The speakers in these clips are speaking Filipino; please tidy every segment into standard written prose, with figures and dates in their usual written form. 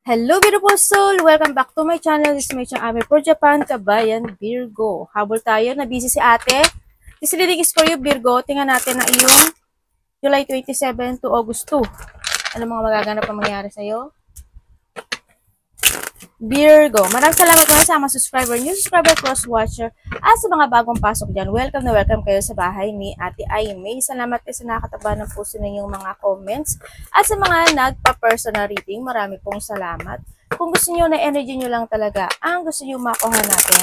Hello, beautiful soul! Welcome back to my channel. This is my channel, for Japan, Kabayan, Virgo. Habol tayo, na busy si ate. This reading is for you, Virgo. Tingnan natin na iyong July 27 to August 2. Ano mga magaganap ang mangyari sa'yo? Virgo, maraming salamat mga sa mga subscriber, new subscriber, cross-watcher, at sa mga bagong pasok dyan. Welcome na welcome kayo sa bahay ni Ate Aimee. Salamat kayo sa nakataba ng puso ninyong mga comments. At sa mga nagpa-personal reading, marami pong salamat. Kung gusto nyo na energy nyo lang talaga, ang gusto nyo makuha natin,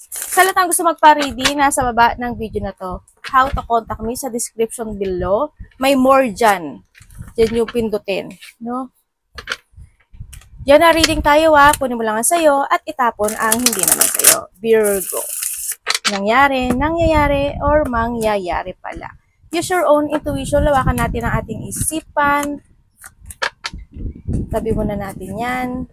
sa lahat ng gusto magpa-reading, nasa baba ng video na to, how to contact me sa description below. May more dyan. Dyan yung pindutin. No? Yan na reading tayo kunin mo lang ang sayo at itapon ang hindi naman sayo. Virgo. Nangyayari, or mangyayari pala. Use your own intuition, lawakan natin ang ating isipan. Tabi muna natin yan.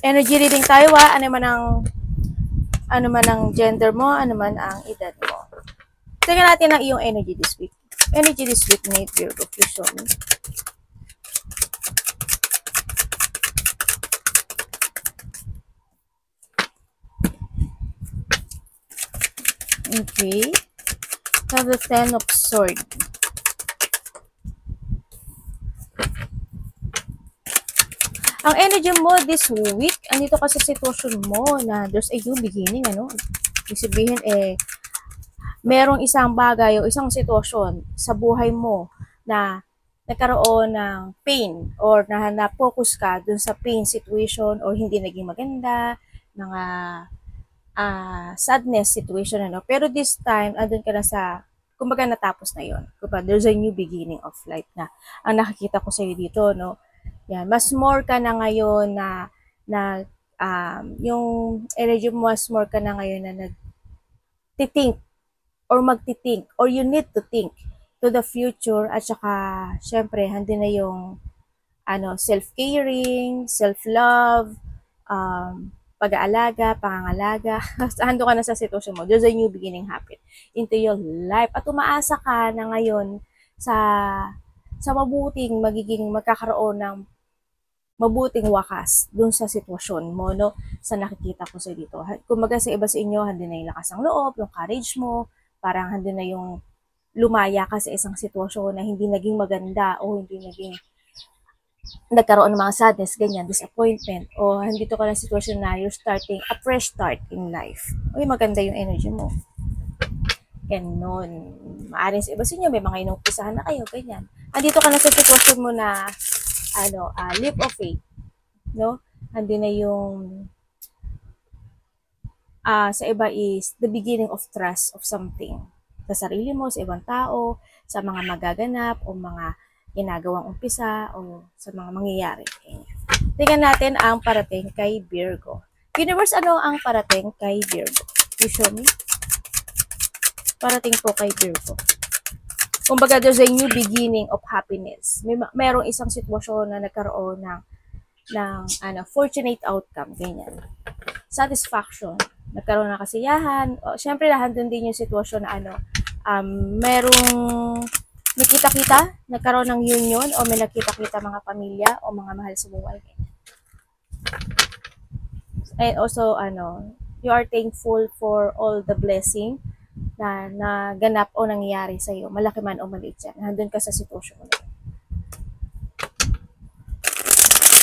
Energy reading tayo ano man ang gender mo, ano man ang edad mo. Tingnan natin ang iyong energy this week. Energy this week ni Virgo. Please show me. Okay. Have the 10 of Swords. Ang energy mo this week, andito ka sa sitwasyon mo na there's a new beginning, Ibig sabihin, merong isang bagay o isang sitwasyon sa buhay mo na nagkaroon ng pain or na-focus ka dun sa pain situation or hindi naging maganda, mga sadness situation, Pero this time, andun ka na sa, kumbaga natapos na yon. Kumbaga, there's a new beginning of life na ang nakikita ko sa'yo dito, Yan, mas more ka na ngayon yung energy mo, mas more ka na ngayon na nag-think or magti-think, or you need to think to the future, at saka, syempre, handi na yung, self-caring, self-love, pag-aalaga, pangangalaga. Hando ka na sa sitwasyon mo. There's a new beginning happen into your life. At umaasa ka na ngayon sa magkakaroon ng mabuting wakas dun sa sitwasyon mo, sa nakikita ko sa dito. Kumbaga sa iba sa inyo, handi na yung lakas ng loob, yung courage mo, parang handi na yung lumaya ka sa isang sitwasyon na hindi naging maganda o hindi nagkaroon ng mga sadness, ganyan, disappointment, o handito ka ng sitwasyon na you're starting a fresh start in life. Uy, maganda yung energy mo. Ganon. Maaring sa iba sa inyo, may mga inumpisahan na kayo, ganyan. Andito ka na sa sitwasyon mo na, leap of faith, Andi na yung sa iba is the beginning of trust of something. Sa sarili mo, sa ibang tao, sa mga magaganap o mga ginagawang umpisa o sa mga mangyayari. Tingnan natin ang parating kay Virgo. Universe, ano ang parating kay Virgo? You show me. Parating po kay Virgo. Kumbaga, there's a new beginning of happiness. Merong isang sitwasyon na nagkaroon ng fortunate outcome, ganyan. Satisfaction, nagkaroon ng kasiyahan. Siyempre, nandun din yung sitwasyon na merong nakita-kita, nagkaroon ng union, o may nakita-kita mga pamilya o mga mahal sa buhay. And also, you are thankful for all the blessing na naganap o nangyayari sa iyo, malaki man o maliit yan. Nandun ka sa sitwasyon mo.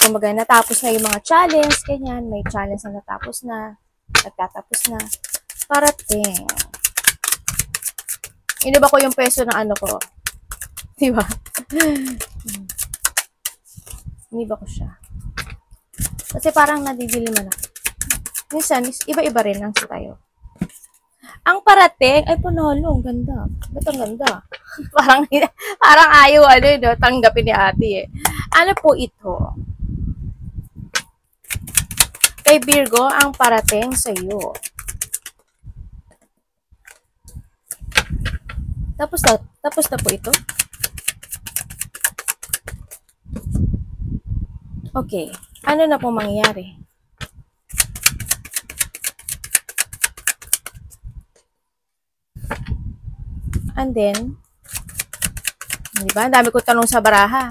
Kumbaga, natapos na yung mga challenge, ganyan, may challenge na natapos na, nagtatapos na, parating. Iniba ko yung peso ng ko. Diba? Iniba ko siya. Kasi parang nadibili man ako. Minsan, iba-iba rin lang sa tayo. Ang parating, ay panalo, ang ganda. Ba't ang ganda? parang ayaw, tanggapin ni ate Ano po ito? Kay Virgo, ang parating sa iyo. Tapos na po ito. Okay. Ano na po mangyayari? And then, Di ba? Ang dami ko tanong sa baraha.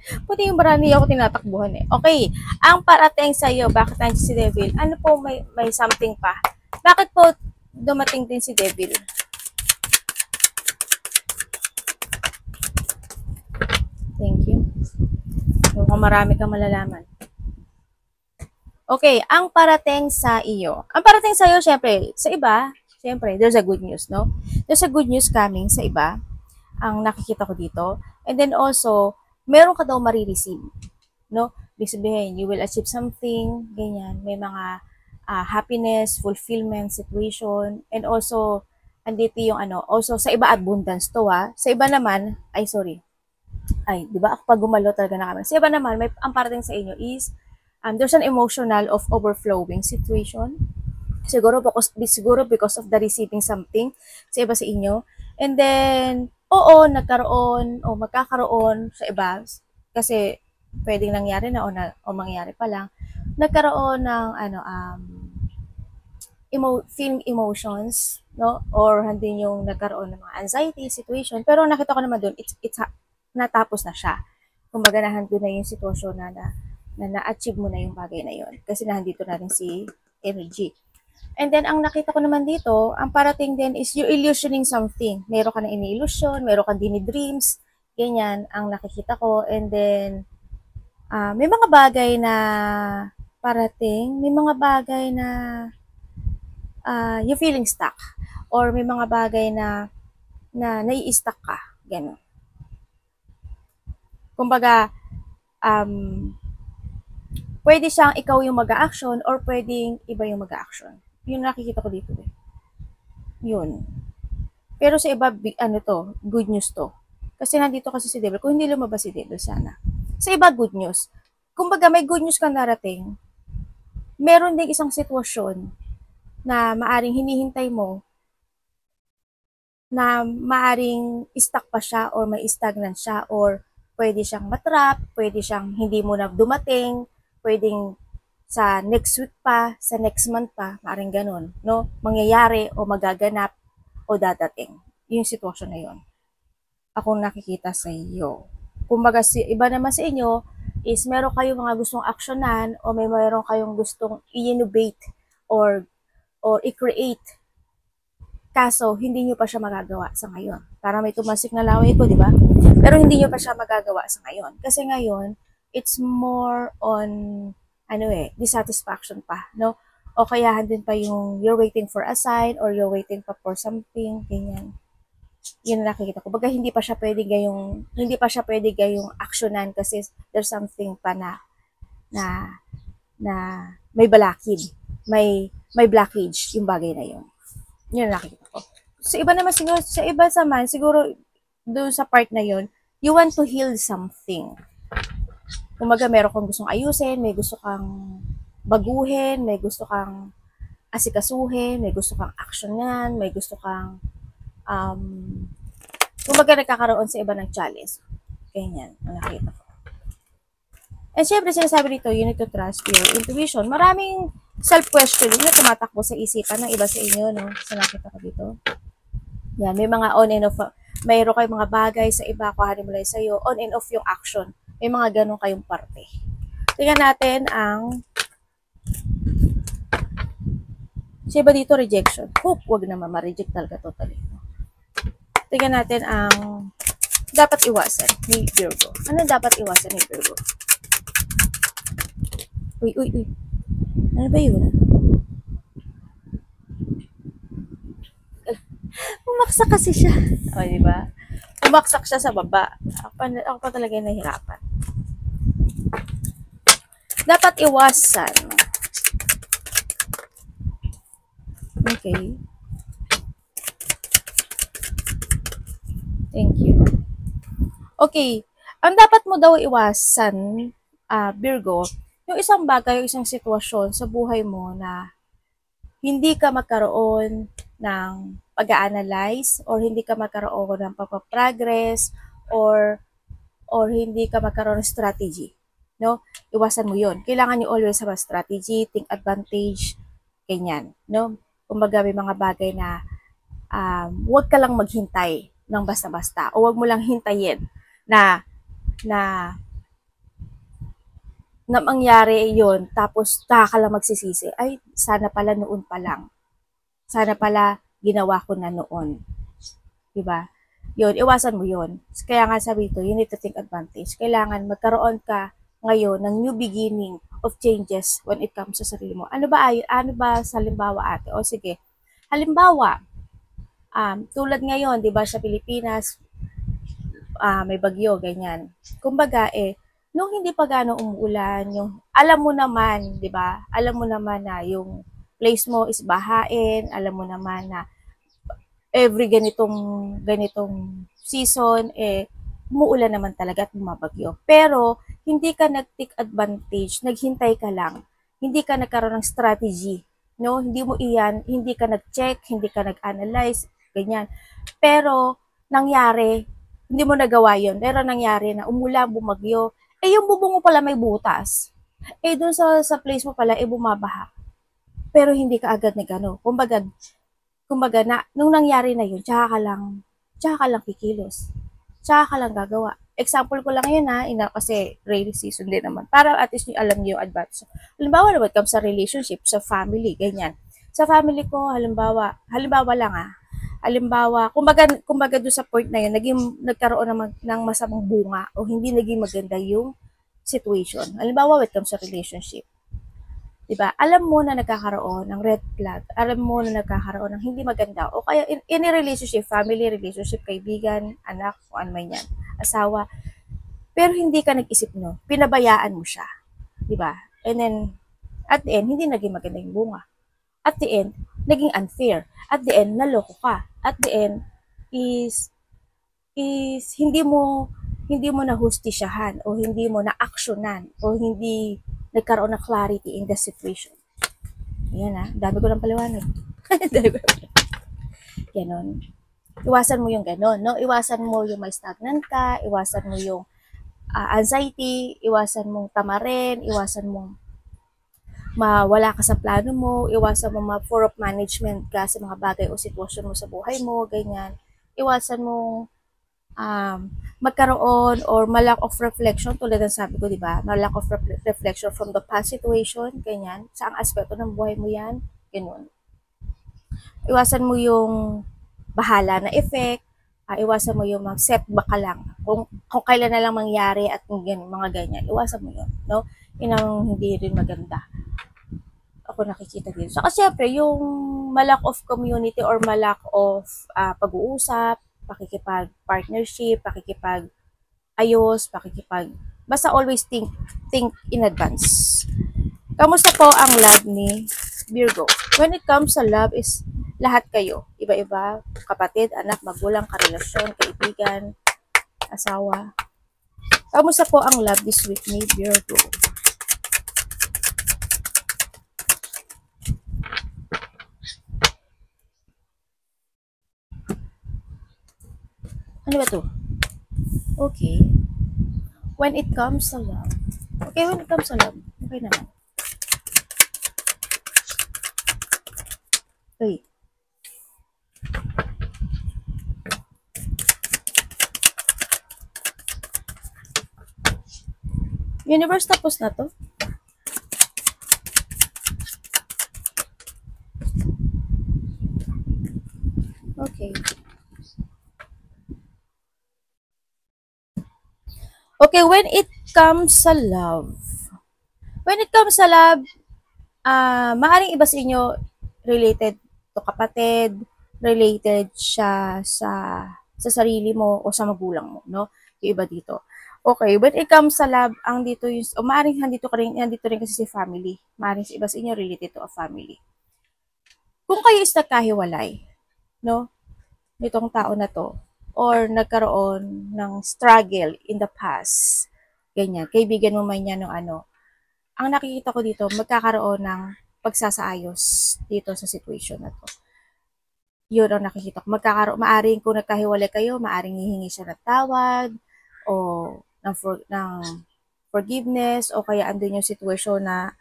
Pati yung baraha niya ako tinatakbuhan eh. Okay, ang parating sa iyo, bakit nandiyan si Devil? Ano po may something pa? Bakit po dumating din si Devil? Thank you. Mukhang marami kang malalaman. Okay, ang parating sa iyo. Ang parating sa iyo, syempre, sa iba, syempre, there's a good news, no? There's a good news coming sa iba, ang nakikita ko dito. And then also, meron ka daw marireceive, no? Ibig sabihin, you will achieve something, ganyan. May mga happiness, fulfillment, situation, and also, andito yung ano, also sa iba abundance to Sa iba naman, di ba? Ako pag gumalo talaga na kami. Sa iba naman, ang parating sa inyo is, there's an emotional of overflowing situation. Siguro because of the receiving something sa iba sa inyo. And then, oo, nagkaroon o magkakaroon sa iba kasi pwedeng nangyari na o mangyari pa lang. Nagkaroon ng feeling emotions, no? Or hindi yung nagkaroon ng mga anxiety situation. Pero nakita ko naman doon, it's natapos na siya. Kumbaga nandun na yung sitwasyon na na-achieve mo na yung bagay na yun. Kasi nandito na rin si energy. And then, ang nakita ko naman dito, ang parating din is you're illusioning something. Meron ka na ini-illusion, meron ka din dreams, ganyan ang nakikita ko. And then, may mga bagay na parating, may mga bagay na you're feeling stuck. Or may mga bagay na nai-stuck ka. Ganun. Kumbaga, pwede siyang ikaw yung mag-a-action or pwedeng iba yung mag-a-action. Yun nakikita ko dito eh. Yun. Pero sa iba, good news to. Kasi nandito kasi si Devil. Kung hindi lumabas si Devil, sana. Sa iba, good news. Kumbaga, may good news kang narating. Meron ding isang sitwasyon na maaring hinihintay mo na maaring stuck pa siya or may stagnant siya or pwede siyang matrap, pwede siyang hindi mo na dumating, pwedeng sa next week pa, sa next month pa, maaaring ganun, no? Mangyayari o magaganap o dadating. Yung sitwasyon na yun. Akong nakikita sa iyo. Kumbaga, iba naman sa inyo is meron kayong mga gustong aksyonan o meron kayong gustong i-innovate or i-create. Kaso, hindi nyo pa siya magagawa sa ngayon. Para may tumasik na laway ko, di ba? Pero hindi nyo pa siya magagawa sa ngayon. Kasi ngayon, it's more on dissatisfaction pa, no? O kaya din pa yung you're waiting for a sign or you're waiting pa for something, ganyan. Yun na nakikita ko. Baga hindi pa siya pwede gayong aksyonan kasi there's something pa na may balakid, may blockage yung bagay na yun. Yun na nakikita ko. Sa iba naman siguro doon sa part na yun, you want to heal something. Kumaga, meron kang gustong ayusin, may gusto kang baguhin, may gusto kang asikasuhin, may gusto kang aksyonan, may gusto kang kumaga nagkakaroon sa iba ng challenge. Ganyan, ang nakita ko. And syempre, sinasabi dito, you need to trust your intuition. Maraming self-questioning na tumatakbo sa isipan ng iba sa inyo, no? So, nakita ko dito. Yan, may mga on and off, mayroon kayong mga bagay sa iba, kuhanin mo lang sa'yo, on and off yung action. May mga ganun kayong parte. Tingnan natin ang siya ba dito rejection? Wag naman ma-reject talaga totally. Tingnan natin ang dapat iwasan ni Virgo. Ano dapat iwasan ni Virgo? Uy. Ano ba yun? Pumaksak kasi siya. O, diba? Pumaksak siya sa baba. Ako pa talaga nahihirapan. Dapat iwasan. Okay. Thank you. Okay. Ang dapat mo daw iwasan, Virgo, yung isang bagay, yung isang sitwasyon sa buhay mo na hindi ka magkaroon ng pag-a-analyze or hindi ka magkaroon ng pagpaprogress or hindi ka magkaroon ng strategy. No? Iwasan mo yon. Kailangan nyo always have a strategy, think advantage, ganyan. No? Kumbaga may mga bagay na huwag ka lang maghintay. ng basta-basta. O wag mo lang hintayin na na na mangyari yon tapos ka lang magsisisi. Ay, sana pala noon pa lang. Sana pala ginawa ko na noon. Diba? Yun, iwasan mo yun. Kaya nga sabi ito, you need to take advantage. Kailangan magkaroon ka ngayon ng new beginning of changes when it comes sa sarili mo. Ano ba sa halimbawa ate? O sige, halimbawa, tulad ngayon, di ba sa Pilipinas, may bagyo, ganyan. Kumbaga, nung hindi pa gano'ng umuulan, yung, alam mo naman, di ba? Alam mo naman na yung place mo is bahain, alam mo naman na every ganitong season, umuulan naman talaga at bumabagyo. Pero, hindi ka nag-take advantage, naghintay ka lang. Hindi ka nagkaroon ng strategy. No? Hindi ka nag-check, hindi ka nag-analyze, ganyan. Pero, nangyari, hindi mo nagawa yun. Pero nangyari na umulan, bumagyo, yung bubong mo pala may butas. Dun sa place mo pala, bumabaha. Pero hindi ka agad nagano. Kumbaga nung nangyari na yun, tsaka ka lang kikilos. Tsaka ka lang gagawa. Example ko lang yun kasi rainy season din naman. Para at least alam niyo yung advice. Halimbawa naman comes sa relationship, sa family, ganyan. Sa family ko, halimbawa lang halimbawa, kumbaga doon sa point na yun, nagkaroon ng masamang bunga o hindi naging maganda yung situation. Halimbawa, when it comes sa relationship. Diba? Alam mo na nagkakaroon ng red flag. Alam mo na nagkakaroon ng hindi maganda. O kaya in a relationship, family relationship, kaibigan, anak, o ano man yan, asawa. Pero hindi ka nag-isip no. Pinabayaan mo siya. Diba? And then, at the end, hindi naging maganda yung bunga. At the end, naging unfair. At the end, naloko ka. At the end, is hindi mo nahustisyahan o hindi mo na-actionan o hindi nagkaroon ng clarity in the situation. Ayan dami ko lang paliwanag. Ganon. Iwasan mo yung ganon, no? Iwasan mo yung may stagnant ka, iwasan mo yung anxiety, iwasan mong tamarin, iwasan mong mawala ka sa plano mo, iwasan mo ma-poor of management ka sa mga bagay o sitwasyon mo sa buhay mo, ganyan. Iwasan mong magkaroon or malack of reflection tulad ng sabi ko, di ba? Malack of reflection from the past situation, ganyan. Saang aspeto ng buhay mo yan, ganun. Iwasan mo yung bahala na effect, iwasan mo yung mag-setback ka lang. Kung kailan na lang mangyari at mga ganyan, iwasan mo yun, no? Yun ang hindi rin maganda. Ako nakikita dito. So, kasi syempre, yung malack of community or malack of pag-uusap, pakikipag-partnership, pakikipag-ayos, basta always think in advance. Kamusta po ang love ni Virgo? When it comes sa love is lahat kayo. Iba-iba, kapatid, anak, magulang, karelasyon, kaibigan, asawa. Kamusta po ang love this week ni Virgo? Ano ba to? Okay. When it comes sa love. Okay, when it comes sa love. Okay naman. Okay. Universe, tapos na to. Okay. Okay, when it comes sa love. When it comes sa love, maaaring iba sa inyo related to kapatid, related siya sa sarili mo o sa magulang mo, no? Yung iba dito. Okay, when it comes sa love, ang dito yung, maaaring nandito rin kasi si family. Maaaring iba sa inyo related to a family. Kung kayo is nagkahiwalay, no? Nitong tao na to, or nagkaroon ng struggle in the past, ganyan, kaibigan mo man yan ng ang nakikita ko dito, magkakaroon ng pagsasaayos dito sa situation na to. Yun ang nakikita ko. Maaring kung nagkahiwalay kayo, maaring hihingi siya ng tawad, o ng forgiveness, o kaya andun yung situation na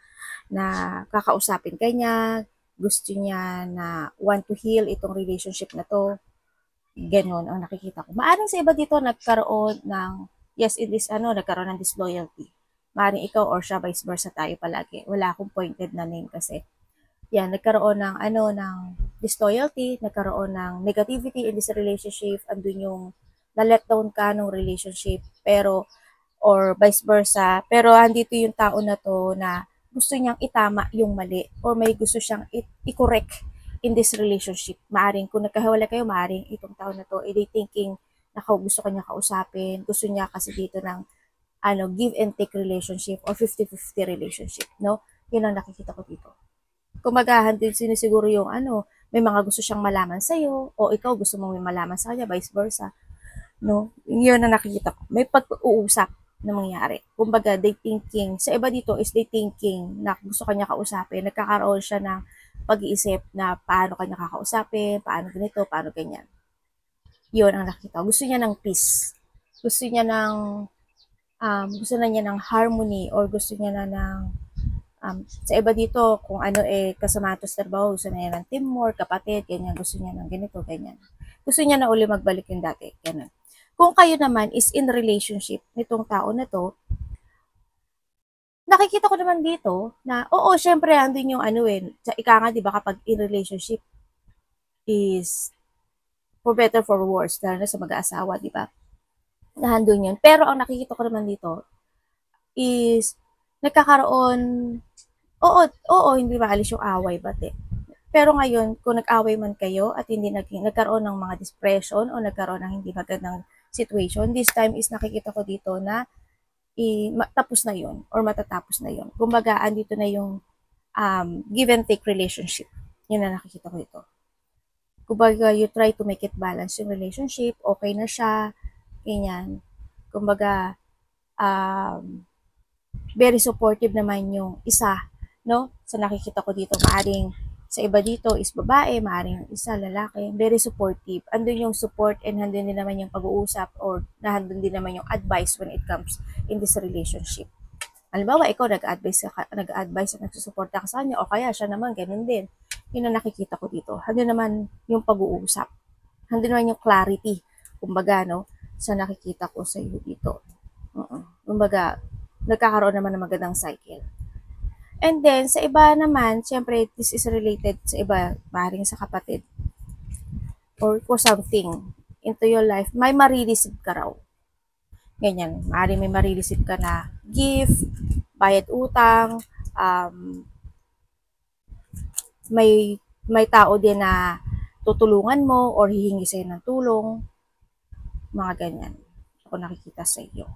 kakausapin ka niya, gusto niya na want to heal itong relationship na to. Ganon ang nakikita ko. Maaring sa iba dito nagkaroon ng, yes, it is, nagkaroon ng disloyalty. Maaring ikaw or siya, vice versa tayo palagi. Wala akong pointed na name kasi. Yan, nagkaroon ng, ng disloyalty, nagkaroon ng negativity in this relationship, andun yung na-let down ka ng relationship, pero, or vice versa, pero andito yung tao na to na gusto niyang itama yung mali, or may gusto siyang i-correct in this relationship. Maaring kung nagkahiwalay kayo, maaring itong tao na to, they thinking na gusto kanya kausapin, gusto niya kasi dito ng give and take relationship or 50-50 relationship, no? Yun ang nakikita ko dito. Kumagahan din sinisiguro yung may mga gusto siyang malaman sa'yo, o ikaw gusto mong may malaman sa kanya, vice versa, no? Yun ang nakikita ko. May pag-uusap na mangyari. Kumbaga, they thinking, sa iba dito is they thinking na gusto kanya kausapin, nagkakaroon siya ng pag-iisip na paano kanya kakausapin, paano ganito, paano ganyan. Yun ang nakita. Gusto niya ng peace. Gusto niya ng gusto na niya ng harmony, or gusto niya na ng sa iba dito, kung kasama to sa trabaho, gusto na niya ng teamwork, kapatid, ganyan, gusto niya ng ganito, ganyan. Gusto niya na uli magbalik yung dati, ganyan. Kung kayo naman is in relationship nitong tao na to, nakikita ko naman dito na, oo, syempre, andun yung ika nga, di ba, kapag in relationship is for better, for worse, lalo na sa mag-aasawa, di ba? Nahandun yun. Pero ang nakikita ko naman dito is nagkakaroon, oo, hindi maalis yung away, bate. Pero ngayon, kung nag-away man kayo at hindi nagkaroon ng mga depression o nagkaroon ng hindi magandang situation, this time is nakikita ko dito na tapos na yun or matatapos na yun. Kumbaga, andito na yung give and take relationship. Yun na nakikita ko dito. Kumbaga, you try to make it balance yung relationship, okay na siya, ganyan. Kumbaga, very supportive naman yung isa, no? So, nakikita ko dito, maaring sa iba dito is babae, maaring isa, lalaki, very supportive. Andun yung support and handun din naman yung pag-uusap or nahandun din naman yung advice when it comes in this relationship. Halimbawa, ikaw nag-advise at nagsusuporta ka sa kanya, o kaya siya naman, ganun din. Yun ang nakikita ko dito. Handun naman yung pag-uusap. Handun naman yung clarity. Kumbaga, no, sa nakikita ko sa iyo dito. Kumbaga, nagkakaroon naman ng magandang cycle. And then, sa iba naman, syempre, this is related sa iba, maaaring sa kapatid, or for something into your life, may marireceive ka raw. Ganyan, maaaring may marireceive ka na gift, bayad utang, may tao din na tutulungan mo or hihingi sa'yo ng tulong, mga ganyan. Ako nakikita sa iyo.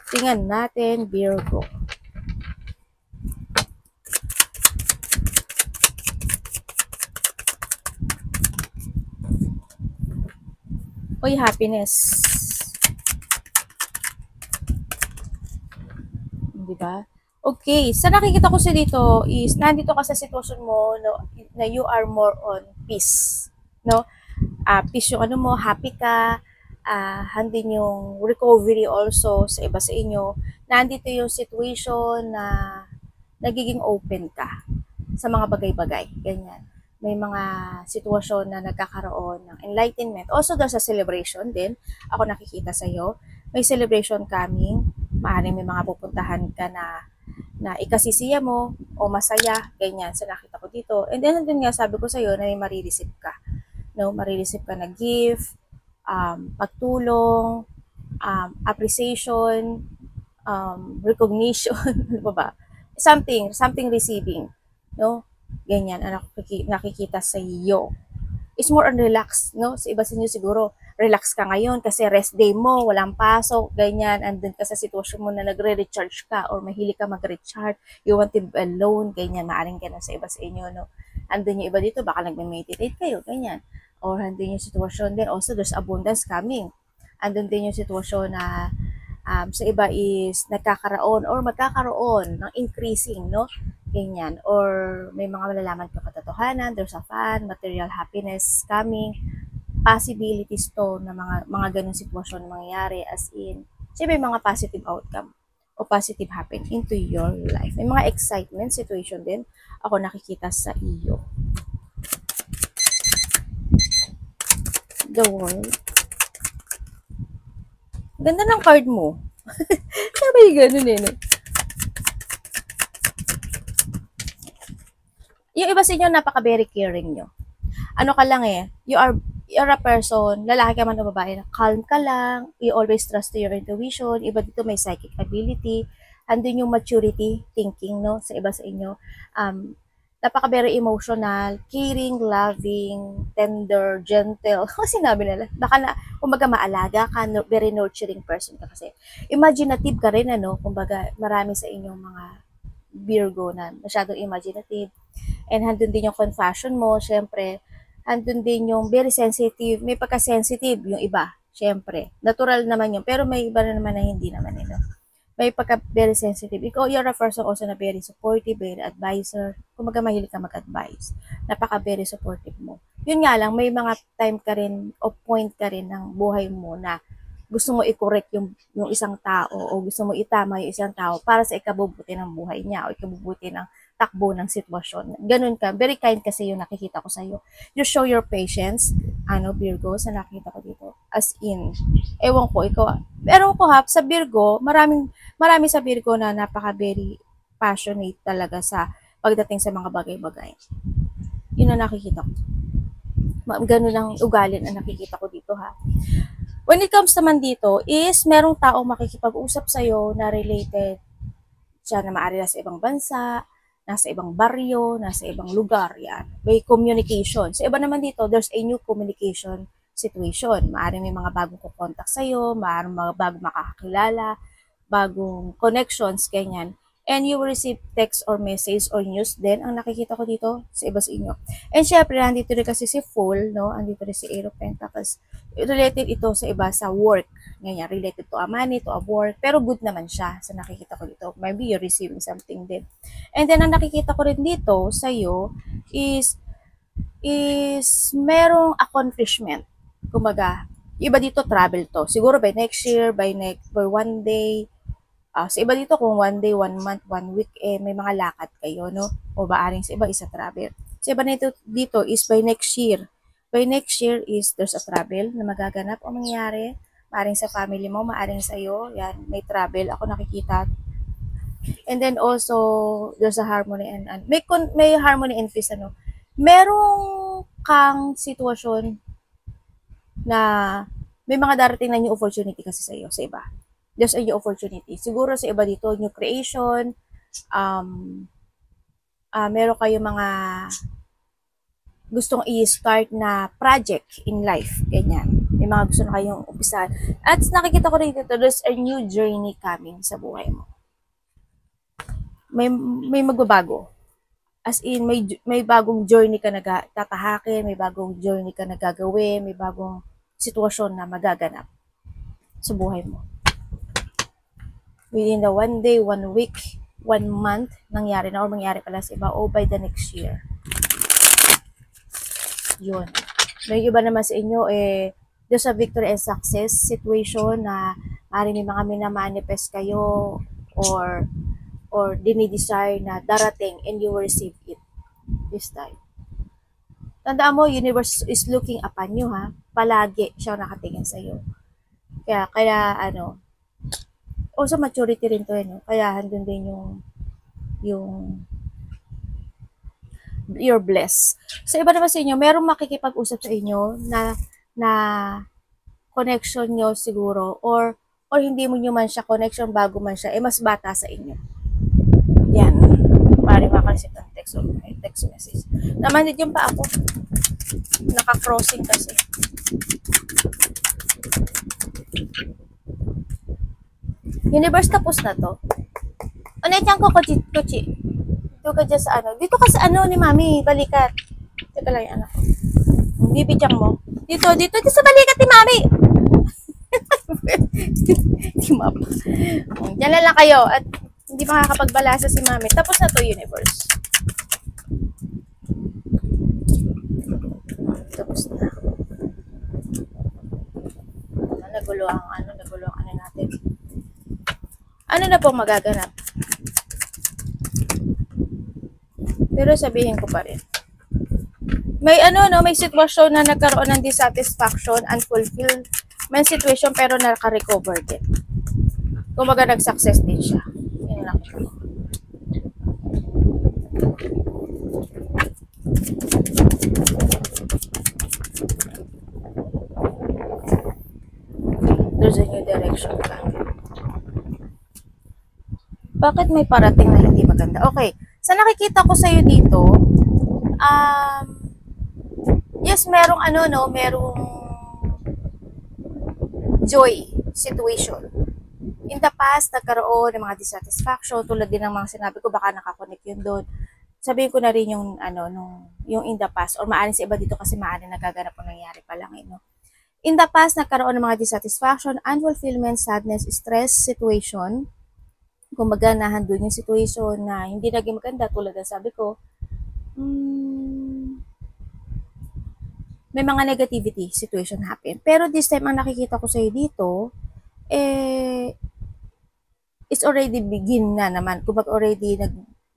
Tingnan natin, Virgo. Uy, happiness. Diba? Okay, sa nakikita ko sa dito is, nandito ka sa sitwasyon mo na you are more on peace. No? Peace yung mo, happy ka, handin yung recovery also sa iba sa inyo. Nandito yung situation na nagiging open ka sa mga bagay-bagay. Ganyan. May mga sitwasyon na nagkakaroon ng enlightenment. Also, doon sa celebration din, ako nakikita sa iyo, may celebration coming, maaaring may mga pupuntahan ka na ikasisiya mo o masaya, ganyan, sa nakita ko dito. And then, nandun nga, sabi ko sa iyo na may marireceive ka. No, marireceive ka na gift, pagtulong, appreciation, recognition, ano ba? Something receiving, no? Ganyan ang nakikita sa iyo. It's more on relax, no? Sa iba sa inyo siguro, relax ka ngayon kasi rest day mo, walang pasok, ganyan, andun ka sa sitwasyon mo na nagre-recharge ka or mahilig ka mag-recharge, you want to be alone, ganyan, maaring ganun sa iba sa inyo, no? Andun yung iba dito, baka nagme-meditate kayo, ganyan. Or andun yung sitwasyon din, also there's abundance coming. Andun din yung sitwasyon na sa iba is nagkakaroon or magkakaroon ng increasing, no? Ganyan. Or may mga malalaman ka katotohanan, there's a fun, material happiness coming, possibilities to na mga ganung sitwasyon mangyayari, as in, syempre mga positive outcome. o positive happen into your life. May mga excitement situation din ako nakikita sa iyo. The World. Ganda ng card mo. Sabi ganun eh. No? Yung iba sa inyo, napaka-very caring nyo. Ano ka lang eh, you're a person, lalaki ka man o babae, calm ka lang, you always trust to your intuition, iba dito may psychic ability, andun yung maturity thinking, no, sa iba sa inyo. Napaka-very emotional, caring, loving, tender, gentle. Kasi sinabi nila, baka na, kumbaga maalaga ka, very nurturing person ka kasi. Imaginative ka rin, ano, kumbaga marami sa inyong mga Virgo na masyadong imaginative. And handun din yung confession mo, syempre, handun din yung very sensitive, may pagka-sensitive yung iba, syempre. Natural naman yun, pero may iba na naman na hindi naman nila. May pagka very sensitive. Ikaw, you're a person also na very supportive, very advisor. Kung mahilig ka mag-advise. Napaka very supportive mo. Yun nga lang, may mga time ka rin o point ka rin ng buhay mo na gusto mo i-correct yung isang tao o gusto mo itama yung isang tao para sa ikabubuti ng buhay niya o ikabubuti ng takbo ng sitwasyon. Ganun ka. Very kind kasi yung nakikita ko sa'yo. You show your patience, Virgo, sa nakikita ko dito. As in, ewan ko, ikaw, pero ko sa Virgo, marami sa Virgo na napaka-very passionate talaga sa pagdating sa mga bagay-bagay. Yun ang nakikita ko. Ganun ang ugali na nakikita ko dito, ha. When it comes naman dito, is merong tao makikipag-usap sa'yo na related siya na maaari nasa ibang bansa, nasa ibang baryo, nasa ibang lugar, yan. May communication. Sa iba naman dito, there's a new communication situation. Maaari may mga bagong kukontak sa'yo, maaari mga bagong makakakilala, bagong connections, ganyan. And you will receive text or message or news din ang nakikita ko dito sa iba sa inyo. And syempre, nandito rin kasi si Fool, no? Andito rin si Aero Pentacles. Related ito sa iba sa work. Ganyan, related to a money, to a work. Pero good naman siya sa nakikita ko dito. Maybe you're receiving something din. And then, ang nakikita ko rin dito sa iyo is merong accomplishment. Kumaga, iba dito travel to. Siguro by next year, by one day, sa iba dito kung one day, 1 month, 1 week, may mga lakad kayo, no? O baaring sa iba is a travel. Sa iba dito is by next year. By next year is there's a travel na magaganap o mangyayari. Maaring sa family mo, maaring sa iyo. Yan, may travel. Ako nakikita. And then also, there's a harmony and may harmony and peace, ano. Merong kang sitwasyon na may mga darating na new opportunity kasi sa iyo, sa iba. There's a new opportunity. Siguro sa iba dito, new creation, meron kayo mga gustong i-start na project in life, ganyan. May mga gusto na kayong umpisahan. At nakikita ko rin dito, there's a new journey coming sa buhay mo. May magbabago. As in, may bagong journey ka na tatahakin, may bagong journey ka na gagawin, may bagong sitwasyon na magaganap sa buhay mo. Within the 1 day, 1 week, 1 month, nangyari na o mangyari pala sa iba o by the next year. Yun. May iba naman sa inyo, there's a victory and success situation na may mga minamanifest kayo or dinidesire na darating and you will receive it this time. Tandaan mo, universe is looking upon you, ha? Palagi siya nakatingin sa iyo. Kaya also maturity rin to, no? Kaya handun din yung you're blessed. Sa iba naman sa inyo, merong makikipag-usap sa inyo na connection nyo siguro or hindi mo nyo man siya connection bago man siya, mas bata sa inyo. Yan. Maaaring makareceive ng text message. Namanid yung pa ako. Naka-crossing kasi. Universe, tapos na to. Ano yan ko, Kochi? Dito ka dyan sa Dito ka sa ni Mami, balikat. Teka lang yung anak ko. Bibidyan mo. Dito sa balikat ni Mami. Di mapa. Diyan lang kayo at hindi makakapagbalasa si Mami. Tapos na to, Universe. Tapos na. Nagulo ang natin. Ano na po magaganap? Pero sabihin ko pa rin. May may sitwasyon na nagkaroon ng dissatisfaction, unfulfilled. May situation pero naka-recover din. Kumaga nag-success din siya. Yun lang. There's a new direction ka. Bakit may parating na hindi maganda? Okay. Sa nakikita ko sa'yo dito, yes, merong merong joy situation. In the past, nagkaroon ng mga dissatisfaction, tulad din ng mga sinabi ko, baka nakakonect yun doon. Sabihin ko na rin yung, yung in the past, or maaring sa iba dito kasi maaring nagaganap o nangyari pa lang, no? In the past, nagkaroon ng mga dissatisfaction, unfulfillment, sadness, stress, situation. Kung maganahan doon yung situation na hindi naging maganda, tulad ng sabi ko, may mga negativity situation happen. Pero this time, ang nakikita ko sa'yo dito, it's already begin na naman. Kung already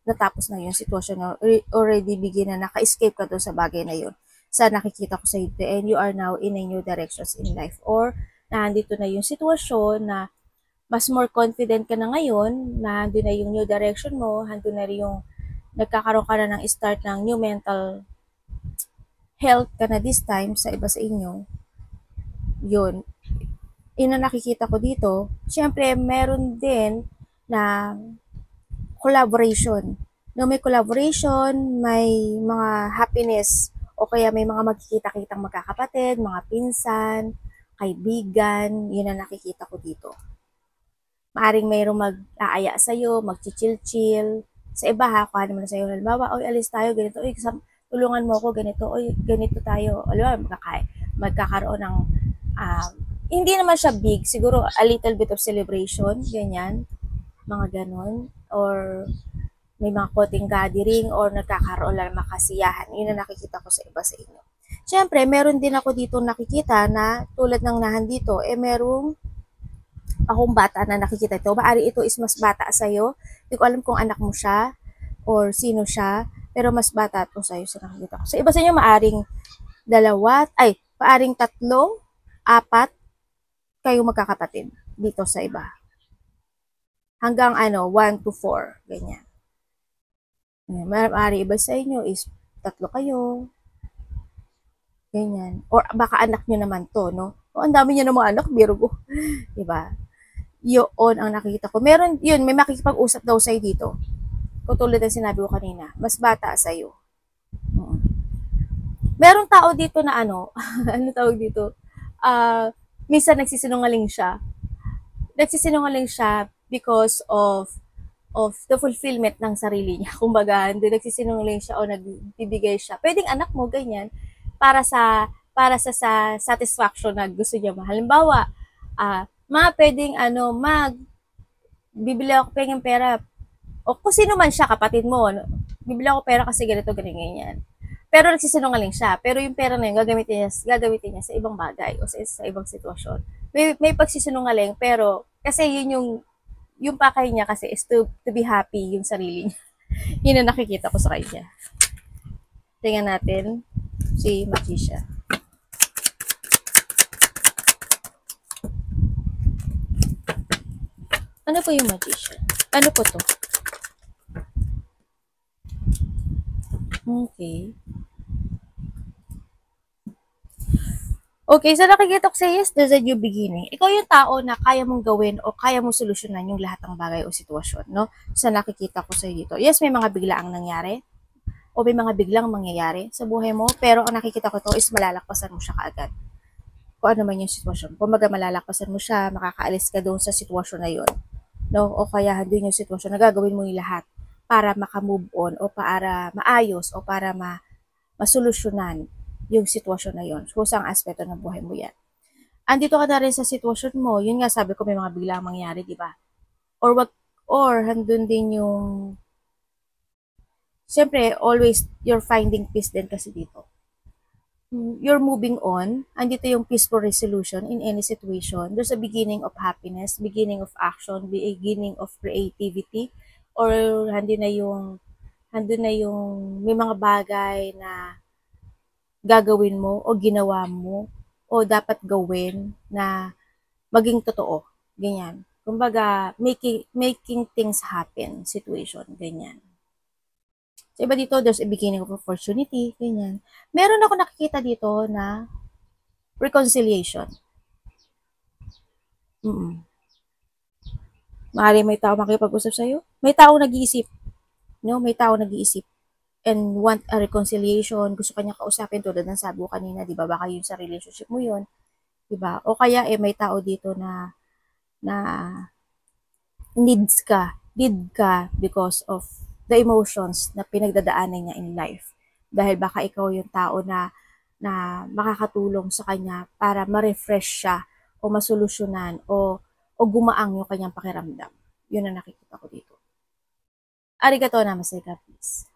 natapos na yung sitwasyon, already begin na naka-escape ka doon sa bagay na yun. Sa nakikita ko sa iyo, and you are now in a new directions in life, or nandito na yung sitwasyon na mas more confident ka na ngayon, na nandun na yung new direction mo, nandun na rin yung nagkakaroon ka na ng start ng new mental health ka na this time sa iba sa inyo. Yun. Yun ang nakikita ko dito. Siyempre, meron din na collaboration. No, may collaboration, may mga happiness, o kaya may mga magkikita-kitang magkakapatid, mga pinsan, kaibigan, yun ang nakikita ko dito. Maaring mayroong mag-aaya sa'yo, mag-chill-chill. Sa iba ha, kuhanin mo na sa'yo, halimbawa, oy, alis tayo, ganito, oy, tulungan mo ako, ganito, oy, ganito tayo. Alam mo, magkakaroon ng, hindi naman siya big, siguro a little bit of celebration, ganyan, mga ganon, or may mga konting gathering or nagkakaroon lang makasiyahan. Yun ang nakikita ko sa iba sa inyo. Siyempre, meron din ako dito nakikita na tulad ng nahan dito, merong akong bata na nakikita ito. Maari ito is mas bata sa'yo. Hindi ko alam kung anak mo siya or sino siya, pero mas bata ito sa'yo sa nakikita ko. Sa iba sa inyo, maaring maaring 3, 4, kayo magkakapatid dito sa iba. Hanggang 1 to 4, ganyan. Maaari iba sa inyo is 3 kayo. Ganyan. Or baka anak nyo naman to, no? O ang dami nyo ng mga anak, Virgo. Diba? Yun ang nakikita ko. Meron, yun, may makikipag-usap daw sa'yo dito. Katulad ng sinabi ko kanina, mas bata sa'yo. Merong tao dito na ano tawag dito? Minsan nagsisinungaling siya. Nagsisinungaling siya because of the fulfillment ng sarili niya. Kumbaga, hindi nagsisinungaling siya o nagbibigay siya. Pwedeng anak mo, ganyan, para sa satisfaction na gusto niya. Halimbawa, pwedeng bibili ako pengeng pera. O kung sino man siya, kapatid mo, bibili ako pera kasi ganito, ganyan. Pero nagsisinungaling siya. Pero yung pera na yun, gagamitin niya sa ibang bagay o sa ibang sitwasyon. May pagsisinungaling, pero kasi yun yung pakay niya kasi is to be happy yung sarili niya. Yun ang nakikita ko sa kanya. Tingnan natin si Magician. Ano po yung Magician? Ano po to? Okay. Okay, so nakikita ko sa yes, there's a new beginning. Ikaw yung tao na kaya mong gawin o kaya mong solusyonan yung lahat ng bagay o sitwasyon, no? Sa nakikita ko sa dito. Yes, may mga biglaang nangyari o may mga biglang mangyayari sa buhay mo, pero ang nakikita ko to is malalakpasan mo siya kaagad. Kung ano man yung sitwasyon. Kung malalakpasan mo siya, makakaalis ka doon sa sitwasyon na yun, no? O kaya doon yung sitwasyon na gagawin mo yung lahat para makamove on o para maayos o para masolusyonan yung sitwasyon na yun. So, isang aspeto ng buhay mo yan. Andito ka na rin sa sitwasyon mo, yun nga sabi ko may mga biglang mangyari, di ba? Or handun din yung, siyempre, always you're finding peace din kasi dito. you're moving on. Andito yung peaceful resolution in any situation. There's a beginning of happiness, beginning of action, beginning of creativity, or andun na yung may mga bagay na gagawin mo o ginawa mo o dapat gawin na maging totoo. Ganyan. Kumbaga, making things happen situation. Ganyan. So, iba dito, there's a beginning of opportunity. Ganyan. Meron ako nakikita dito na reconciliation. Maaaring may tao makipag-usap sa'yo. May tao nag-iisip. No? May tao nag-iisip and want a reconciliation. Gusto kanya kausapin tulad ng sabi ko kanina, di ba? Baka yun sa relationship mo yun. Di ba? O kaya may tao dito na need ka because of the emotions na pinagdadaanan niya in life. Dahil baka ikaw yung tao na makakatulong sa kanya para ma-refresh siya o masolusyonan o gumaang yung kanyang pakiramdam. Yun ang nakikita ko dito. Arigato namaste ka, please.